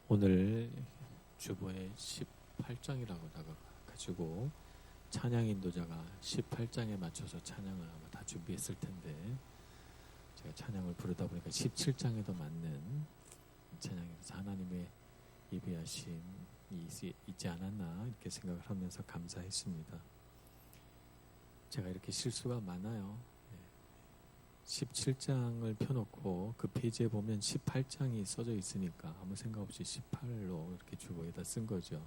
오늘 주보에 18장이라고 가지고 찬양 인도자가 18장에 맞춰서 찬양을 아마 다 준비했을 텐데 제가 찬양을 부르다 보니까 17장에도 맞는 찬양이라서 하나님의 예비하심이 있지 않았나 이렇게 생각을 하면서 감사했습니다. 제가 이렇게 실수가 많아요. 17장을 펴놓고 그 페이지에 보면 18장이 써져 있으니까 아무 생각 없이 18로 이렇게 주보에다 쓴 거죠.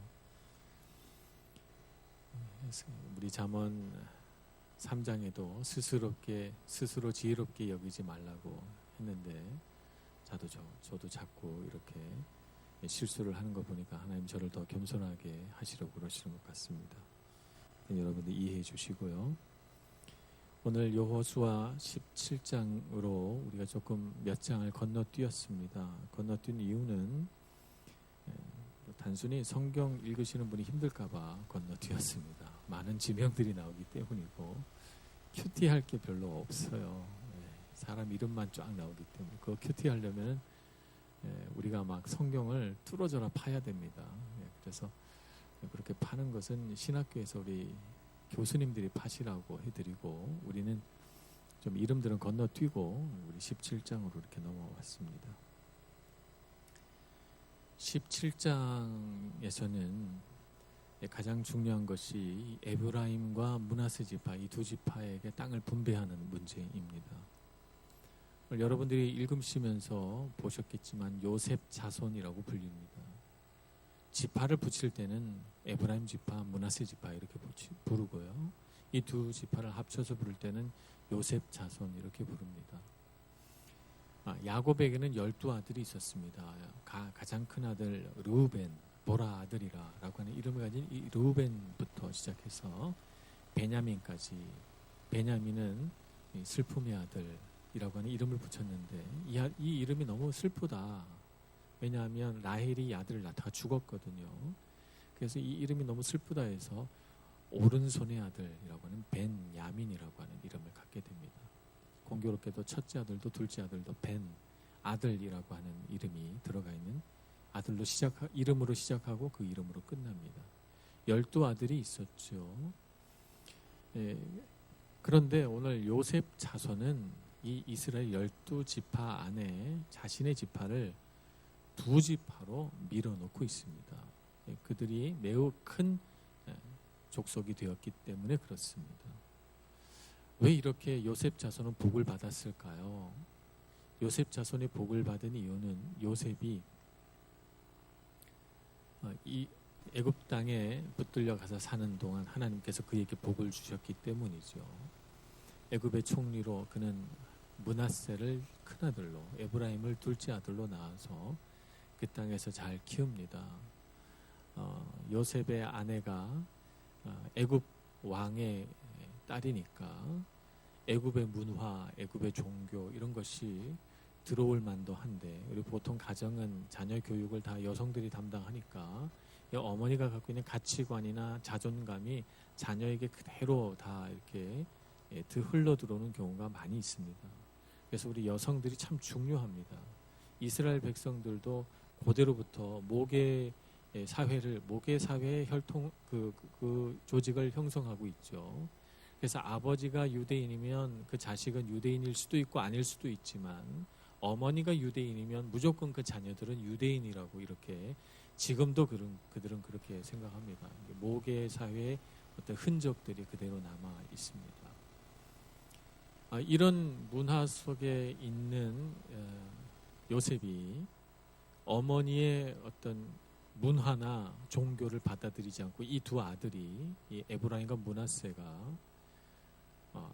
우리 잠언 3장에도 스스로 지혜롭게 여기지 말라고 했는데 저도 자꾸 이렇게 실수를 하는 거 보니까 하나님 저를 더 겸손하게 하시려고 그러시는 것 같습니다. 여러분들 이해해 주시고요. 오늘 여호수아 17장으로 우리가 조금 몇 장을 건너뛰었습니다. 건너뛴 이유는 단순히 성경 읽으시는 분이 힘들까봐 건너뛰었습니다. 많은 지명들이 나오기 때문이고 큐티할 게 별로 없어요. 사람 이름만 쫙 나오기 때문에 그거 큐티하려면 우리가 막 성경을 뚫어져라 파야 됩니다. 그래서 그렇게 파는 것은 신학교에서 우리 교수님들이 파시라고 해드리고 우리는 좀 이름들은 건너뛰고 우리 17장으로 이렇게 넘어왔습니다. 17장에서는 가장 중요한 것이 에브라임과 므낫세 지파 이 두 지파에게 땅을 분배하는 문제입니다. 여러분들이 읽으시면서 보셨겠지만 요셉 자손이라고 불립니다. 지파를 붙일 때는 에브라임 지파, 므낫세 지파 이렇게 부르고요. 이 두 지파를 합쳐서 부를 때는 요셉 자손 이렇게 부릅니다. 야곱에게는 12아들이 있었습니다. 가장 큰 아들 르우벤, 보라 아들이라 라고 하는 이름을 가진 이 르우벤부터 시작해서 베냐민까지, 베냐민은 슬픔의 아들이라고 하는 이름을 붙였는데 이 이름이 너무 슬프다. 왜냐하면 라헬이 아들을 낳다가 죽었거든요. 그래서 이 이름이 너무 슬프다 해서 오른손의 아들이라고 하는 벤야민이라고 하는 이름을 갖게 됩니다. 공교롭게도 첫째 아들도 둘째 아들도 벤 아들이라고 하는 이름이 들어가 있는 이름으로 시작하고 그 이름으로 끝납니다. 12아들이 있었죠. 그런데 오늘 요셉 자손은 이 이스라엘 12지파 안에 자신의 지파를 두 지파로 밀어놓고 있습니다. 그들이 매우 큰 족속이 되었기 때문에 그렇습니다. 왜 이렇게 요셉 자손은 복을 받았을까요? 요셉 자손이 복을 받은 이유는 요셉이 이 애굽 땅에 붙들려 가서 사는 동안 하나님께서 그에게 복을 주셨기 때문이죠. 애굽의 총리로 그는 므낫세를 큰아들로 에브라임을 둘째 아들로 낳아서 그 땅에서 잘 키웁니다. 요셉의 아내가 애굽 왕의 딸이니까 애굽의 문화, 애굽의 종교 이런 것이 들어올 만도 한데 우리 보통 가정은 자녀 교육을 다 여성들이 담당하니까 어머니가 갖고 있는 가치관이나 자존감이 자녀에게 그대로 다 이렇게 흘러 들어오는 경우가 많이 있습니다. 그래서 우리 여성들이 참 중요합니다. 이스라엘 백성들도 고대로부터 모계 사회의 혈통 그 조직을 형성하고 있죠. 그래서 아버지가 유대인이면 그 자식은 유대인일 수도 있고 아닐 수도 있지만 어머니가 유대인이면 무조건 그 자녀들은 유대인이라고 이렇게 지금도 그들은 그렇게 생각합니다. 모계 사회의 어떤 흔적들이 그대로 남아 있습니다. 이런 문화 속에 있는 요셉이 어머니의 어떤 문화나 종교를 받아들이지 않고 이 두 아들이 이 에브라임과 므낫세가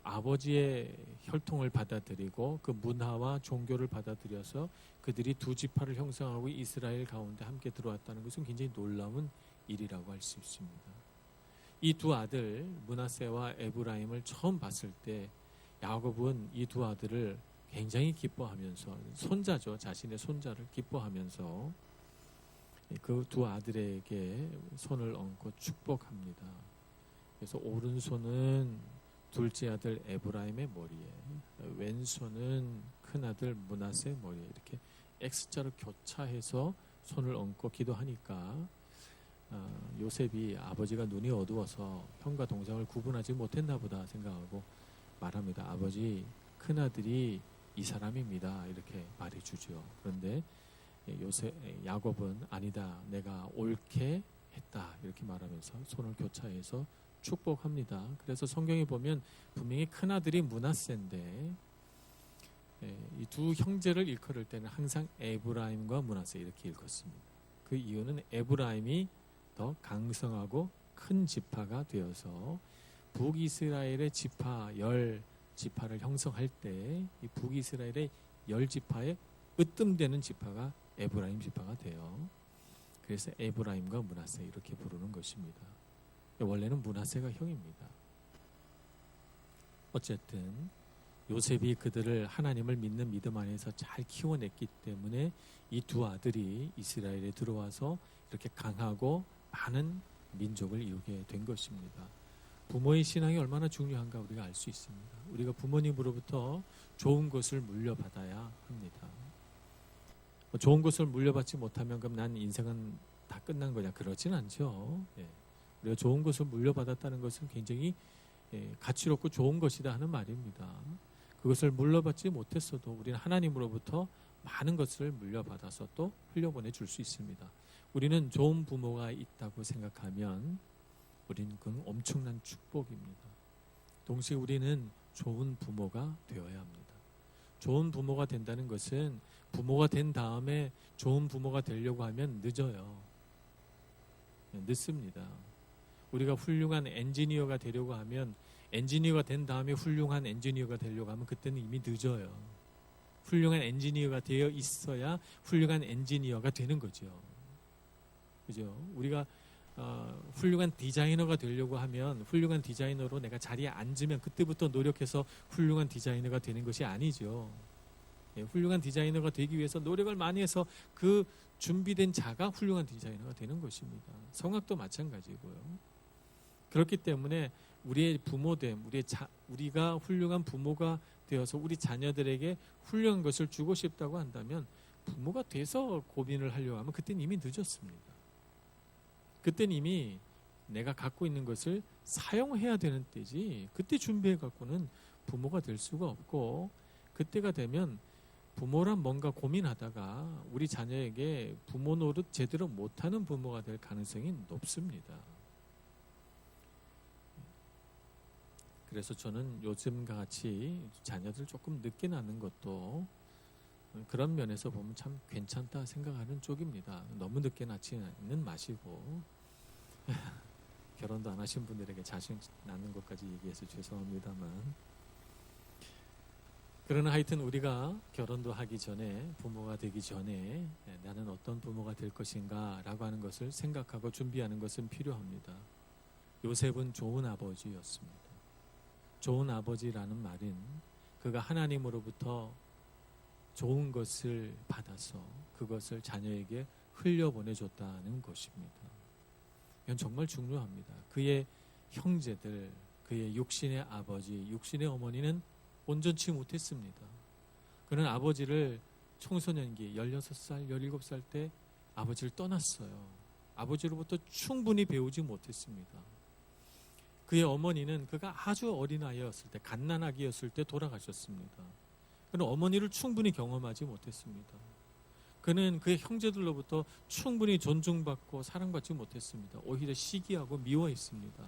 아버지의 혈통을 받아들이고 그 문화와 종교를 받아들여서 그들이 두 지파를 형성하고 이스라엘 가운데 함께 들어왔다는 것은 굉장히 놀라운 일이라고 할 수 있습니다. 이 두 아들 므낫세와 에브라임을 처음 봤을 때 야곱은 이 두 아들을 굉장히 기뻐하면서 손자죠. 자신의 손자를 기뻐하면서 그 두 아들에게 손을 얹고 축복합니다. 그래서 오른손은 둘째 아들 에브라임의 머리에, 왼손은 큰아들 므낫세의 머리에 이렇게 X자로 교차해서 손을 얹고 기도하니까 요셉이 아버지가 눈이 어두워서 형과 동생을 구분하지 못했나 보다 생각하고 말합니다. 아버지, 큰아들이 이 사람입니다. 이렇게 말해주죠. 그런데 야곱은 아니다, 내가 옳게 했다 이렇게 말하면서 손을 교차해서 축복합니다. 그래서 성경에 보면 분명히 큰아들이 므낫세인데 이 두 형제를 일컬을 때는 항상 에브라임과 므낫세 이렇게 일컫습니다. 그 이유는 에브라임이 더 강성하고 큰 지파가 되어서 북이스라엘의 지파 10지파를 형성할 때 이 북이스라엘의 10지파에 으뜸되는 지파가 에브라임 지파가 돼요. 그래서 에브라임과 므낫세 이렇게 부르는 것입니다. 원래는 므낫세가 형입니다. 어쨌든 요셉이 그들을 하나님을 믿는 믿음 안에서 잘 키워냈기 때문에 이 두 아들이 이스라엘에 들어와서 이렇게 강하고 많은 민족을 이루게 된 것입니다. 부모의 신앙이 얼마나 중요한가 우리가 알 수 있습니다. 우리가 부모님으로부터 좋은 것을 물려받아야 합니다. 좋은 것을 물려받지 못하면 그럼 난 인생은 다 끝난 거냐? 그러진 않죠. 우리가 좋은 것을 물려받았다는 것은 굉장히 가치롭고 좋은 것이다 하는 말입니다. 그것을 물려받지 못했어도 우리는 하나님으로부터 많은 것을 물려받아서 또 흘려보내 줄 수 있습니다. 우리는 좋은 부모가 있다고 생각하면 우리는 그건 엄청난 축복입니다. 동시에 우리는 좋은 부모가 되어야 합니다. 좋은 부모가 된다는 것은 부모가 된 다음에 좋은 부모가 되려고 하면 늦어요. 늦습니다. 우리가 훌륭한 엔지니어가 되려고 하면 엔지니어가 된 다음에 훌륭한 엔지니어가 되려고 하면 그때는 이미 늦어요. 훌륭한 엔지니어가 되어 있어야 훌륭한 엔지니어가 되는 거죠. 그죠? 우리가 훌륭한 디자이너가 되려고 하면 훌륭한 디자이너로 내가 자리에 앉으면 그때부터 노력해서 훌륭한 디자이너가 되는 것이 아니죠. 훌륭한 디자이너가 되기 위해서 노력을 많이 해서 그 준비된 자가 훌륭한 디자이너가 되는 것입니다. 성악도 마찬가지고요. 그렇기 때문에 우리의 부모됨, 우리가 훌륭한 부모가 되어서 우리 자녀들에게 훌륭한 것을 주고 싶다고 한다면 부모가 돼서 고민을 하려고 하면 그때는 이미 늦었습니다. 그때는 이미 내가 갖고 있는 것을 사용해야 되는 때지 그때 준비해 갖고는 부모가 될 수가 없고 그때가 되면 부모란 뭔가 고민하다가 우리 자녀에게 부모 노릇 제대로 못하는 부모가 될 가능성이 높습니다. 그래서 저는 요즘과 같이 자녀들 조금 늦게 낳는 것도 그런 면에서 보면 참 괜찮다 생각하는 쪽입니다. 너무 늦게 낳지는 마시고 결혼도 안 하신 분들에게 자식 낳는 것까지 얘기해서 죄송합니다만 그러나 하여튼 우리가 결혼도 하기 전에 부모가 되기 전에 나는 어떤 부모가 될 것인가 라고 하는 것을 생각하고 준비하는 것은 필요합니다. 요셉은 좋은 아버지였습니다. 좋은 아버지라는 말은 그가 하나님으로부터 좋은 것을 받아서 그것을 자녀에게 흘려보내줬다는 것입니다. 이건 정말 중요합니다. 그의 형제들, 그의 육신의 아버지, 육신의 어머니는 온전치 못했습니다. 그는 아버지를 청소년기 16살, 17살 때 아버지를 떠났어요. 아버지로부터 충분히 배우지 못했습니다. 그의 어머니는 그가 아주 어린아이였을 때, 갓난아기였을 때 돌아가셨습니다. 그는 어머니를 충분히 경험하지 못했습니다. 그는 그의 형제들로부터 충분히 존중받고 사랑받지 못했습니다. 오히려 시기하고 미워했습니다.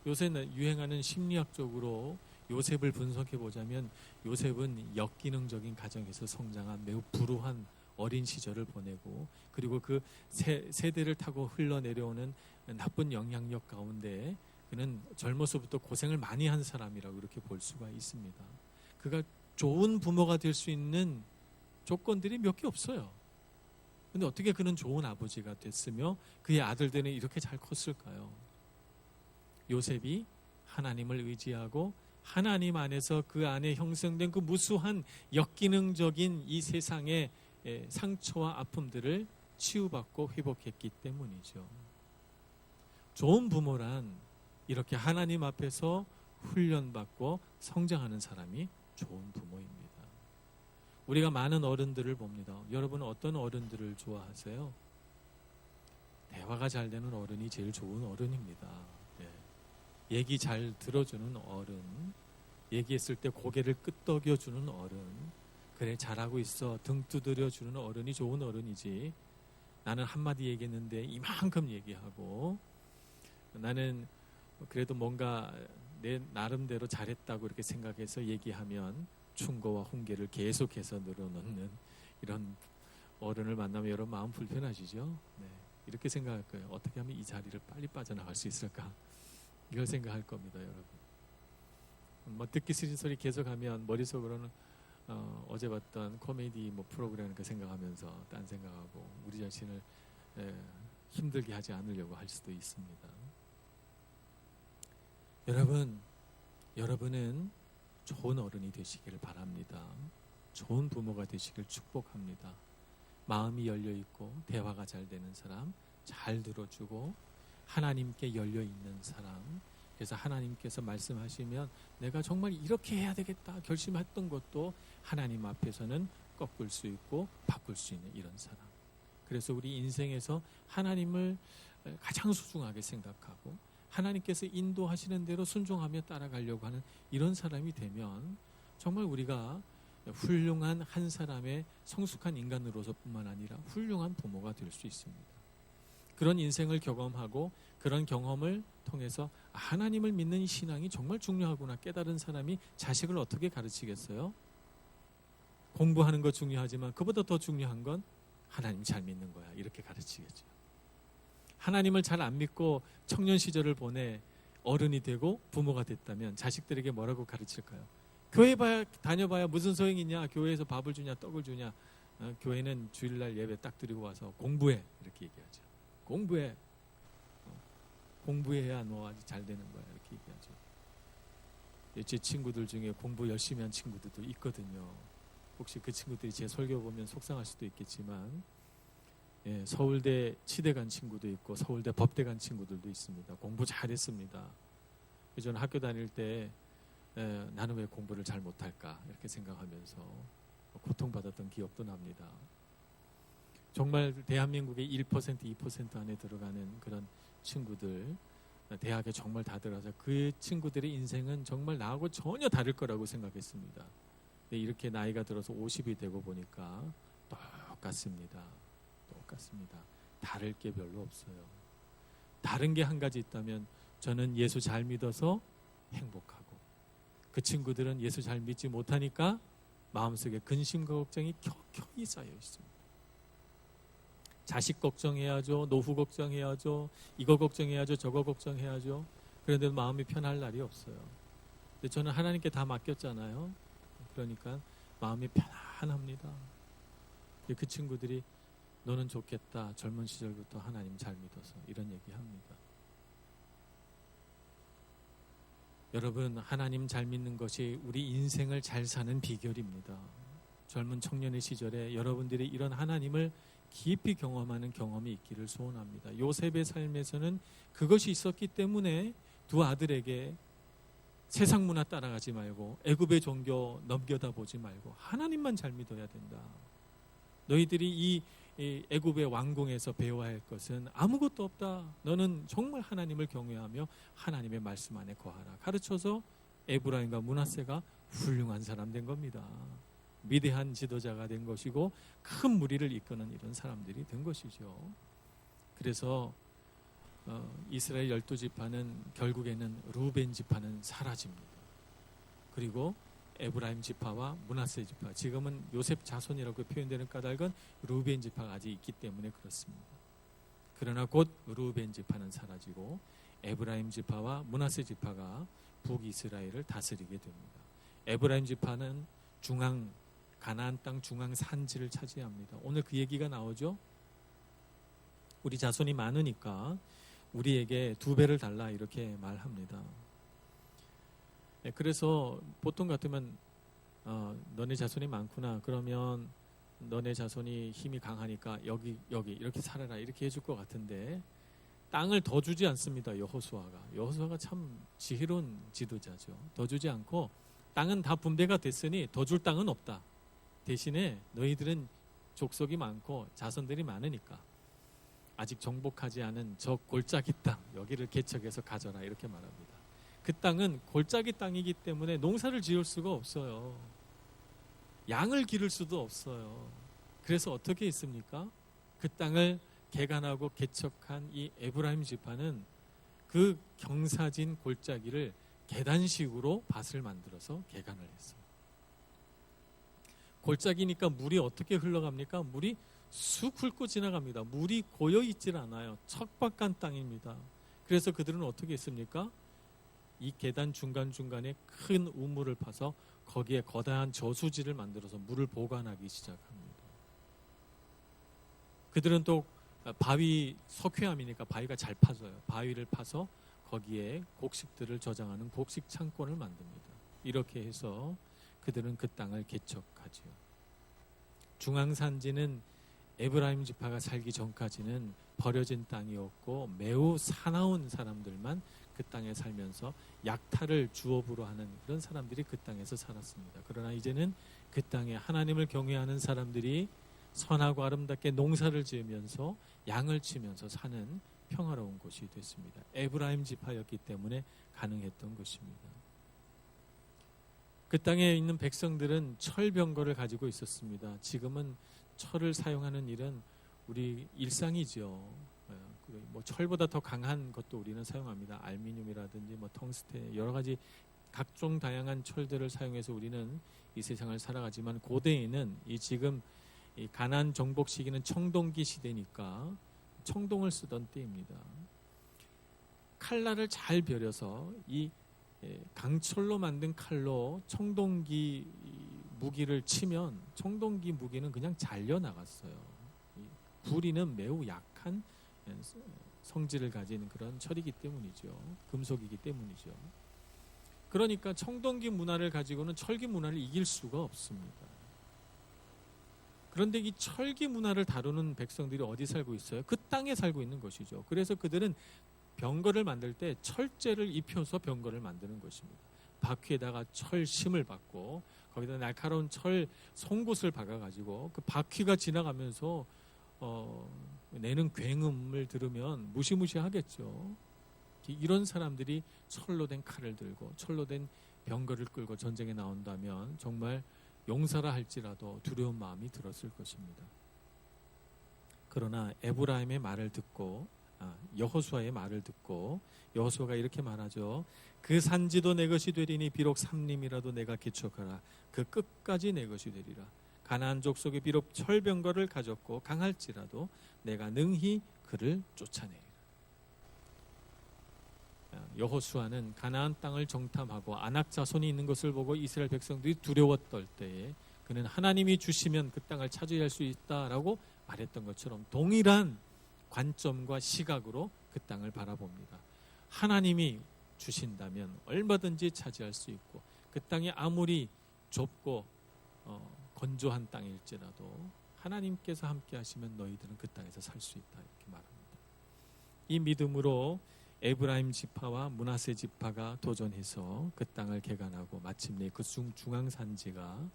요새 유행하는 심리학적으로 요셉을 분석해 보자면 요셉은 역기능적인 가정에서 성장한 매우 불우한 어린 시절을 보내고 그리고 그 세대를 타고 흘러내려오는 나쁜 영향력 가운데 그는 젊어서부터 고생을 많이 한 사람이라고 이렇게 볼 수가 있습니다. 그가 좋은 부모가 될 수 있는 조건들이 몇 개 없어요. 그런데 어떻게 그는 좋은 아버지가 됐으며 그의 아들들은 이렇게 잘 컸을까요? 요셉이 하나님을 의지하고 하나님 안에서 그 안에 형성된 그 무수한 역기능적인 이 세상의 상처와 아픔들을 치유받고 회복했기 때문이죠. 좋은 부모란 이렇게 하나님 앞에서 훈련받고 성장하는 사람이 좋은 부모입니다. 우리가 많은 어른들을 봅니다. 여러분은 어떤 어른들을 좋아하세요? 대화가 잘 되는 어른이 제일 좋은 어른입니다. 예. 얘기 잘 들어주는 어른, 얘기했을 때 고개를 끄덕여주는 어른, 그래 잘하고 있어 등 두드려주는 어른이 좋은 어른이지, 나는 한마디 얘기했는데 이만큼 얘기하고 나는 그래도 뭔가 내 나름대로 잘했다고 이렇게 생각해서 얘기하면 충고와 훈계를 계속해서 늘어놓는 이런 어른을 만나면 여러분 마음 불편하시죠? 네. 이렇게 생각할 거예요. 어떻게 하면 이 자리를 빨리 빠져나갈 수 있을까? 이걸 생각할 겁니다, 여러분. 뭐 듣기 싫은 소리 계속하면 머릿속으로는 어제 봤던 코미디 뭐 프로그램 그 생각하면서 딴 생각하고 우리 자신을 힘들게 하지 않으려고 할 수도 있습니다. 여러분은 좋은 어른이 되시기를 바랍니다. 좋은 부모가 되시길 축복합니다. 마음이 열려있고 대화가 잘 되는 사람, 잘 들어주고 하나님께 열려있는 사람, 그래서 하나님께서 말씀하시면 내가 정말 이렇게 해야 되겠다 결심했던 것도 하나님 앞에서는 꺾을 수 있고 바꿀 수 있는 이런 사람. 그래서 우리 인생에서 하나님을 가장 소중하게 생각하고 하나님께서 인도하시는 대로 순종하며 따라가려고 하는 이런 사람이 되면 정말 우리가 훌륭한 한 사람의 성숙한 인간으로서뿐만 아니라 훌륭한 부모가 될 수 있습니다. 그런 인생을 경험하고 그런 경험을 통해서 하나님을 믿는 신앙이 정말 중요하구나 깨달은 사람이 자식을 어떻게 가르치겠어요? 공부하는 거 중요하지만 그보다 더 중요한 건 하나님 잘 믿는 거야, 이렇게 가르치겠죠. 하나님을 잘 안 믿고 청년 시절을 보내 어른이 되고 부모가 됐다면 자식들에게 뭐라고 가르칠까요? 교회 다녀봐야 무슨 소용이 있냐? 교회에서 밥을 주냐 떡을 주냐? 교회는 주일날 예배 딱 드리고 와서 공부해, 이렇게 얘기하죠. 공부해. 공부해야 너 아주 잘 되는 거야, 이렇게 얘기하죠. 제 친구들 중에 공부 열심히 한 친구들도 있거든요. 혹시 그 친구들이 제 설교 보면 속상할 수도 있겠지만 서울대 치대 간 친구도 있고 서울대 법대 간 친구들도 있습니다. 공부 잘했습니다. 저는 학교 다닐 때 나는 왜 공부를 잘 못할까 이렇게 생각하면서 고통받았던 기억도 납니다. 정말 대한민국의 1%, 2% 안에 들어가는 그런 친구들, 대학에 정말 다 들어가서 그 친구들의 인생은 정말 나하고 전혀 다를 거라고 생각했습니다. 근데 이렇게 나이가 들어서 50이 되고 보니까 똑같습니다. 다를 게 별로 없어요. 다른 게 한 가지 있다면 저는 예수 잘 믿어서 행복하고, 그 친구들은 예수 잘 믿지 못하니까 마음속에 근심과 걱정이 켜켜이 쌓여 있습니다. 자식 걱정해야죠, 노후 걱정해야죠, 이거 걱정해야죠, 저거 걱정해야죠. 그런데도 마음이 편할 날이 없어요. 근데 저는 하나님께 다 맡겼잖아요. 그러니까 마음이 편안합니다. 그 친구들이 너는 좋겠다, 젊은 시절부터 하나님 잘 믿어서, 이런 얘기합니다. 여러분, 하나님 잘 믿는 것이 우리 인생을 잘 사는 비결입니다. 젊은 청년의 시절에 여러분들이 이런 하나님을 깊이 경험하는 경험이 있기를 소원합니다. 요셉의 삶에서는 그것이 있었기 때문에 두 아들에게 세상 문화 따라가지 말고 애굽의 종교 넘겨다 보지 말고 하나님만 잘 믿어야 된다. 너희들이 이 애굽의 왕궁에서 배워야 할 것은 아무것도 없다. 너는 정말 하나님을 경외하며 하나님의 말씀 안에 거하라. 가르쳐서 에브라임과 므낫세가 훌륭한 사람 된 겁니다. 위대한 지도자가 된 것이고 큰 무리를 이끄는 이런 사람들이 된 것이죠. 그래서 이스라엘 12지파는 결국에는 루벤 지파는 사라집니다. 그리고 에브라임 지파와 므낫세 지파, 지금은 요셉 자손이라고 표현되는 까닭은 루벤 지파가 아직 있기 때문에 그렇습니다. 그러나 곧 루벤 지파는 사라지고 에브라임 지파와 므낫세 지파가 북이스라엘을 다스리게 됩니다. 에브라임 지파는 중앙 가나안 땅 중앙 산지를 차지합니다. 오늘 그 얘기가 나오죠. 우리 자손이 많으니까 우리에게 2배를 달라 이렇게 말합니다. 그래서 보통 같으면 너네 자손이 많구나, 그러면 너네 자손이 힘이 강하니까 여기 이렇게 살아라 이렇게 해줄 것 같은데 땅을 더 주지 않습니다. 여호수아가 참 지혜로운 지도자죠. 더 주지 않고 땅은 다 분배가 됐으니 더 줄 땅은 없다. 대신에 너희들은 족속이 많고 자손들이 많으니까 아직 정복하지 않은 저 골짜기 땅 여기를 개척해서 가져라 이렇게 말합니다. 그 땅은 골짜기 땅이기 때문에 농사를 지을 수가 없어요. 양을 기를 수도 없어요. 그래서 어떻게 했습니까? 그 땅을 개간하고 개척한 이 에브라임 지파는 그 경사진 골짜기를 계단식으로 밭을 만들어서 개간을 했어요. 골짜기니까 물이 어떻게 흘러갑니까? 물이 쑥 훑고 지나갑니다. 물이 고여 있질 않아요. 척박한 땅입니다. 그래서 그들은 어떻게 했습니까? 이 계단 중간중간에 큰 우물을 파서 거기에 거대한 저수지를 만들어서 물을 보관하기 시작합니다. 그들은 또 바위, 석회암이니까 바위가 잘 파져요. 바위를 파서 거기에 곡식들을 저장하는 곡식 창고를 만듭니다. 이렇게 해서 그들은 그 땅을 개척하지요. 중앙산지는 에브라임 지파가 살기 전까지는 버려진 땅이었고 매우 사나운 사람들만 그 땅에 살면서 약탈을 주업으로 하는 그런 사람들이 그 땅에서 살았습니다. 그러나 이제는 그 땅에 하나님을 경외하는 사람들이 선하고 아름답게 농사를 지으면서 양을 치면서 사는 평화로운 곳이 됐습니다. 에브라임 지파였기 때문에 가능했던 것입니다. 그 땅에 있는 백성들은 철병거를 가지고 있었습니다. 지금은 철을 사용하는 일은 우리 일상이죠. 뭐 철보다 더 강한 것도 우리는 사용합니다. 알루미늄이라든지 뭐 텅스텐 여러 가지 각종 다양한 철들을 사용해서 우리는 이 세상을 살아가지만 고대에는 이 지금 이 가나안 정복 시기는 청동기 시대니까 청동을 쓰던 때입니다. 칼날을 잘 벼려서 이 강철로 만든 칼로 청동기 무기를 치면 청동기 무기는 그냥 잘려 나갔어요. 구리는 매우 약한 성질을 가진 그런 철이기 때문이죠. 금속이기 때문이죠. 그러니까 청동기 문화를 가지고는 철기 문화를 이길 수가 없습니다. 그런데 이 철기 문화를 다루는 백성들이 어디 살고 있어요? 그 땅에 살고 있는 것이죠. 그래서 그들은 병거를 만들 때 철제를 입혀서 병거를 만드는 것입니다. 바퀴에다가 철심을 받고 거기다 날카로운 철 송곳을 박아가지고 그 바퀴가 지나가면서 내는 굉음을 들으면 무시무시하겠죠. 이런 사람들이 철로 된 칼을 들고 철로 된 병거를 끌고 전쟁에 나온다면 정말 용사라 할지라도 두려운 마음이 들었을 것입니다. 그러나 에브라임의 말을 듣고 여호수아의 말을 듣고 여호수아가 이렇게 말하죠. 그 산지도 내 것이 되리니 비록 삼림이라도 내가 개척하라. 그 끝까지 내 것이 되리라. 가나안 족속이 비록 철병거를 가졌고 강할지라도 내가 능히 그를 쫓아내리라. 여호수아는 가나안 땅을 정탐하고 아낙 자손이 있는 것을 보고 이스라엘 백성들이 두려웠던 때에 그는 하나님이 주시면 그 땅을 차지할 수 있다라고 말했던 것처럼 동일한 관점과 시각으로 그 땅을 바라봅니다. 하나님이 주신다면 얼마든지 차지할 수 있고 그 땅이 아무리 좁고 건조한 땅일지라도 하나님께서 함께 하시면 너희들은 그 땅에서 살 수 있다 이렇게 말합니다. 이 믿음으로 에브라임 지파와 므낫세 지파가 도전해서 그 땅을 개간하고 마침내 그 중앙산지가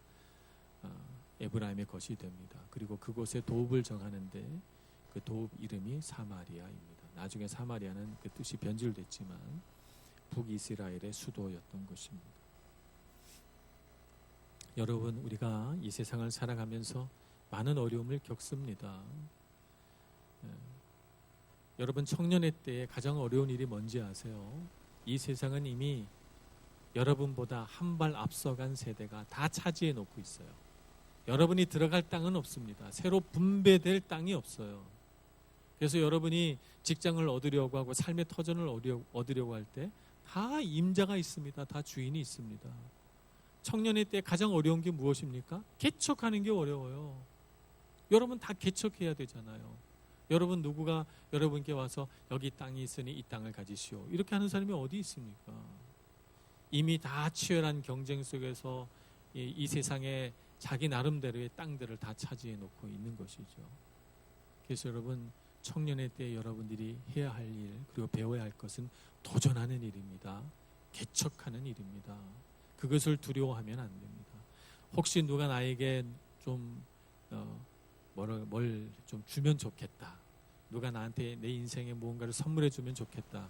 에브라임의 것이 됩니다. 그리고 그곳에 도읍을 정하는데 그 도읍 이름이 사마리아입니다. 나중에 사마리아는 그 뜻이 변질됐지만 북이스라엘의 수도였던 것입니다. 여러분, 우리가 이 세상을 살아가면서 많은 어려움을 겪습니다. 여러분 청년의 때에 가장 어려운 일이 뭔지 아세요? 이 세상은 이미 여러분보다 한 발 앞서간 세대가 다 차지해 놓고 있어요. 여러분이 들어갈 땅은 없습니다. 새로 분배될 땅이 없어요. 그래서 여러분이 직장을 얻으려고 하고 삶의 터전을 얻으려고 할 때 다 임자가 있습니다. 다 주인이 있습니다. 청년의 때 가장 어려운 게 무엇입니까? 개척하는 게 어려워요. 여러분 다 개척해야 되잖아요. 여러분 누구가 여러분께 와서 여기 땅이 있으니 이 땅을 가지시오 이렇게 하는 사람이 어디 있습니까? 이미 다 치열한 경쟁 속에서 이 세상에 자기 나름대로의 땅들을 다 차지해 놓고 있는 것이죠. 그래서 여러분 청년의 때 여러분들이 해야 할 일 그리고 배워야 할 것은 도전하는 일입니다. 개척하는 일입니다. 그것을 두려워하면 안 됩니다. 혹시 누가 나에게 좀 뭘 좀 주면 좋겠다. 누가 나한테 내 인생에 무언가를 선물해 주면 좋겠다.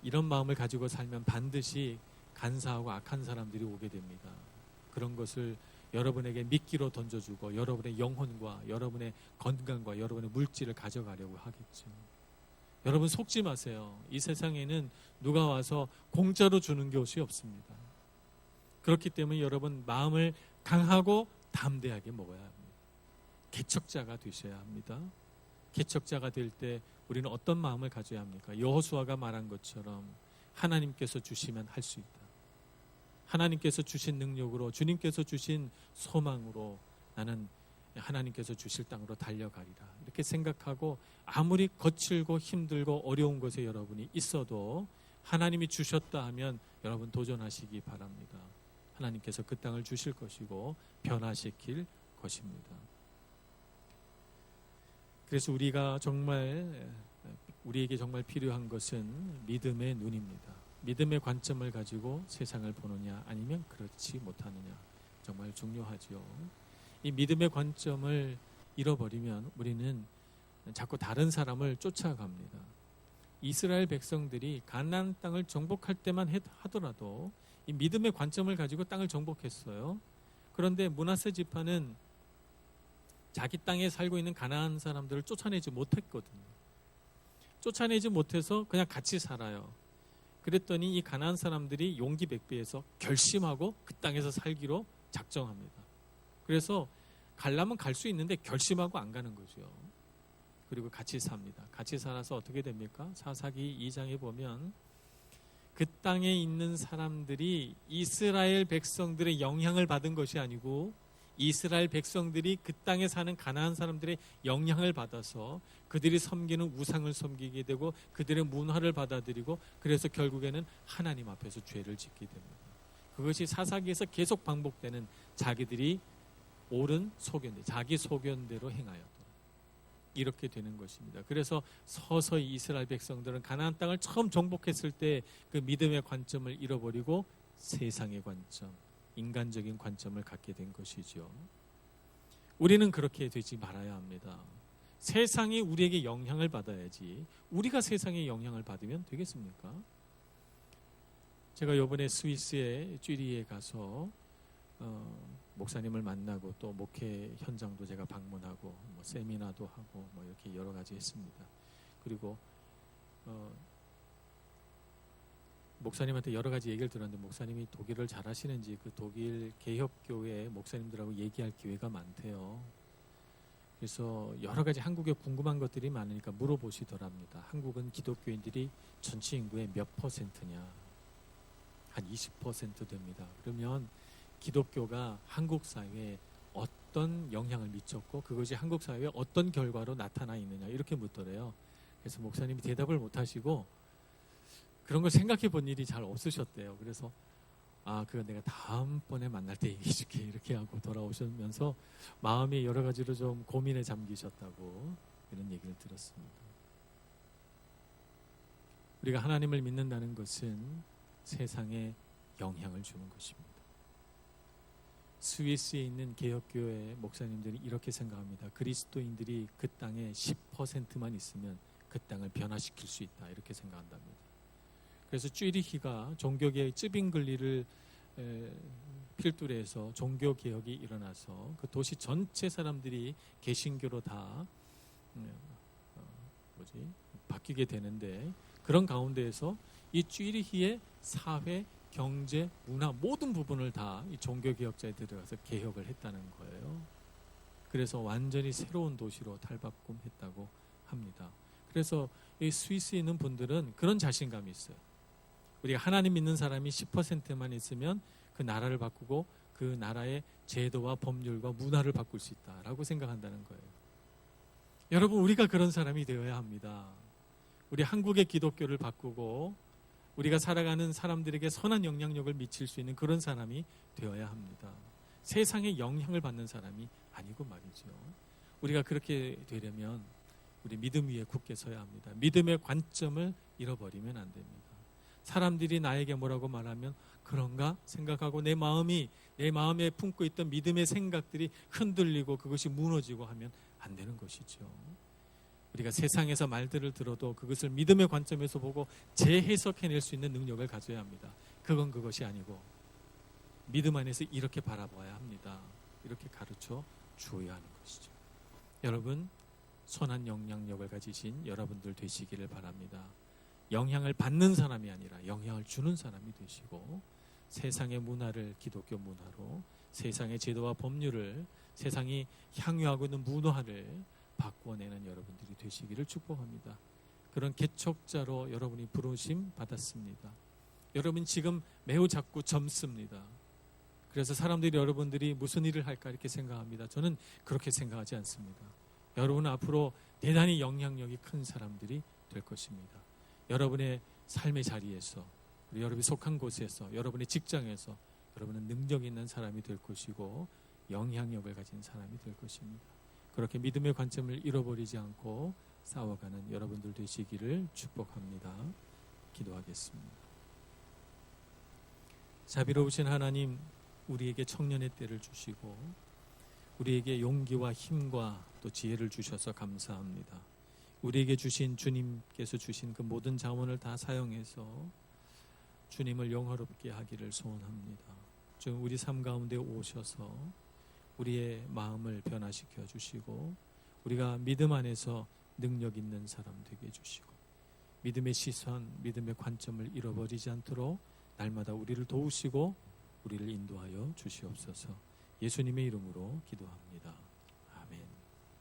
이런 마음을 가지고 살면 반드시 간사하고 악한 사람들이 오게 됩니다. 그런 것을 여러분에게 미끼로 던져주고 여러분의 영혼과 여러분의 건강과 여러분의 물질을 가져가려고 하겠죠. 여러분 속지 마세요. 이 세상에는 누가 와서 공짜로 주는 것이 없습니다. 그렇기 때문에 여러분 마음을 강하고 담대하게 먹어야 합니다. 개척자가 되셔야 합니다. 개척자가 될 때 우리는 어떤 마음을 가져야 합니까? 여호수아가 말한 것처럼 하나님께서 주시면 할 수 있다. 하나님께서 주신 능력으로 주님께서 주신 소망으로 나는 하나님께서 주실 땅으로 달려가리라. 이렇게 생각하고 아무리 거칠고 힘들고 어려운 곳에 여러분이 있어도 하나님이 주셨다 하면 여러분 도전하시기 바랍니다. 하나님께서 그 땅을 주실 것이고 변화시킬 것입니다. 그래서 우리에게 정말 필요한 것은 믿음의 눈입니다. 믿음의 관점을 가지고 세상을 보느냐 아니면 그렇지 못하느냐 정말 중요하죠. 이 믿음의 관점을 잃어버리면 우리는 자꾸 다른 사람을 쫓아갑니다. 이스라엘 백성들이 가나안 땅을 정복할 때만 하더라도 이 믿음의 관점을 가지고 땅을 정복했어요. 그런데 므낫세 지파는 자기 땅에 살고 있는 가나안 사람들을 쫓아내지 못했거든요. 쫓아내지 못해서 그냥 같이 살아요. 그랬더니 이 가나안 사람들이 용기 백배해서 결심하고 그 땅에서 살기로 작정합니다. 그래서 가려면 갈 수 있는데 결심하고 안 가는 거죠. 그리고 같이 삽니다. 같이 살아서 어떻게 됩니까? 사사기 2장에 보면 그 땅에 있는 사람들이 이스라엘 백성들의 영향을 받은 것이 아니고 이스라엘 백성들이 그 땅에 사는 가나안 사람들의 영향을 받아서 그들이 섬기는 우상을 섬기게 되고 그들의 문화를 받아들이고 그래서 결국에는 하나님 앞에서 죄를 짓게 됩니다. 그것이 사사기에서 계속 반복되는 자기들이 옳은 소견대, 자기 소견대로 행하였더라. 이렇게 되는 것입니다. 그래서 서서히 이스라엘 백성들은 가나안 땅을 처음 정복했을 때 그 믿음의 관점을 잃어버리고 세상의 관점, 인간적인 관점을 갖게 된 것이죠. 우리는 그렇게 되지 말아야 합니다. 세상이 우리에게 영향을 받아야지 우리가 세상에 영향을 받으면 되겠습니까? 제가 이번에 스위스의 쥐리히에 가서 목사님을 만나고 또 목회 현장도 제가 방문하고 뭐 세미나도 하고 뭐 이렇게 여러 가지 했습니다. 그리고 목사님한테 여러 가지 얘기를 들었는데 목사님이 독일을 잘 하시는지 그 독일 개혁교회 목사님들하고 얘기할 기회가 많대요. 그래서 여러 가지 한국에 궁금한 것들이 많으니까 물어보시더랍니다. 한국은 기독교인들이 전체 인구의 몇 퍼센트냐? 한 20% 됩니다. 그러면 기독교가 한국 사회에 어떤 영향을 미쳤고 그것이 한국 사회에 어떤 결과로 나타나 있느냐 이렇게 묻더래요. 그래서 목사님이 대답을 못 하시고 그런 걸 생각해 본 일이 잘 없으셨대요. 그래서 그거 내가 다음번에 만날 때 얘기해 줄게 이렇게 하고 돌아오시면서 마음이 여러 가지로 좀 고민에 잠기셨다고 이런 얘기를 들었습니다. 우리가 하나님을 믿는다는 것은 세상에 영향을 주는 것입니다. 스위스에 있는 개혁교회 목사님들이 이렇게 생각합니다. 그리스도인들이 그 땅에 10%만 있으면 그 땅을 변화시킬 수 있다 이렇게 생각한답니다. 그래서 쥐리히가 종교개혁 쯔빙글리를 필두로 해서 종교개혁이 일어나서 그 도시 전체 사람들이 개신교로 다 바뀌게 되는데 그런 가운데에서 이 쥐리히의 사회, 경제, 문화 모든 부분을 다 이 종교개혁자에 들어가서 개혁을 했다는 거예요. 그래서 완전히 새로운 도시로 탈바꿈했다고 합니다. 그래서 이 스위스에 있는 분들은 그런 자신감이 있어요. 우리가 하나님 믿는 사람이 10%만 있으면 그 나라를 바꾸고 그 나라의 제도와 법률과 문화를 바꿀 수 있다라고 생각한다는 거예요. 여러분 우리가 그런 사람이 되어야 합니다. 우리 한국의 기독교를 바꾸고 우리가 살아가는 사람들에게 선한 영향력을 미칠 수 있는 그런 사람이 되어야 합니다. 세상에 영향을 받는 사람이 아니고 말이죠. 우리가 그렇게 되려면 우리 믿음 위에 굳게 서야 합니다. 믿음의 관점을 잃어버리면 안 됩니다. 사람들이 나에게 뭐라고 말하면 그런가 생각하고 내 마음에 품고 있던 믿음의 생각들이 흔들리고 그것이 무너지고 하면 안 되는 것이죠. 우리가 세상에서 말들을 들어도 그것을 믿음의 관점에서 보고 재해석해낼 수 있는 능력을 가져야 합니다. 그건 그것이 아니고 믿음 안에서 이렇게 바라봐야 합니다. 이렇게 가르쳐 주어야 하는 것이죠. 여러분, 선한 영향력을 가지신 여러분들 되시기를 바랍니다. 영향을 받는 사람이 아니라 영향을 주는 사람이 되시고 세상의 문화를 기독교 문화로, 세상의 제도와 법률을, 세상이 향유하고 있는 문화를 바꿔내는 여러분들이 되시기를 축복합니다. 그런 개척자로 여러분이 부르심 받았습니다. 여러분 지금 매우 작고 젊습니다. 그래서 사람들이 여러분들이 무슨 일을 할까 이렇게 생각합니다. 저는 그렇게 생각하지 않습니다. 여러분은 앞으로 대단히 영향력이 큰 사람들이 될 것입니다. 여러분의 삶의 자리에서, 여러분이 속한 곳에서, 여러분의 직장에서 여러분은 능력 있는 사람이 될 것이고 영향력을 가진 사람이 될 것입니다. 그렇게 믿음의 관점을 잃어버리지 않고 싸워가는 여러분들 되시기를 축복합니다. 기도하겠습니다. 자비로우신 하나님, 우리에게 청년의 때를 주시고 우리에게 용기와 힘과 또 지혜를 주셔서 감사합니다. 우리에게 주신 주님께서 주신 그 모든 자원을 다 사용해서 주님을 영화롭게 하기를 소원합니다. 좀 우리 삶 가운데 오셔서 우리의 마음을 변화시켜 주시고 우리가 믿음 안에서 능력 있는 사람 되게 해주시고 믿음의 시선, 믿음의 관점을 잃어버리지 않도록 날마다 우리를 도우시고 우리를 인도하여 주시옵소서. 예수님의 이름으로 기도합니다.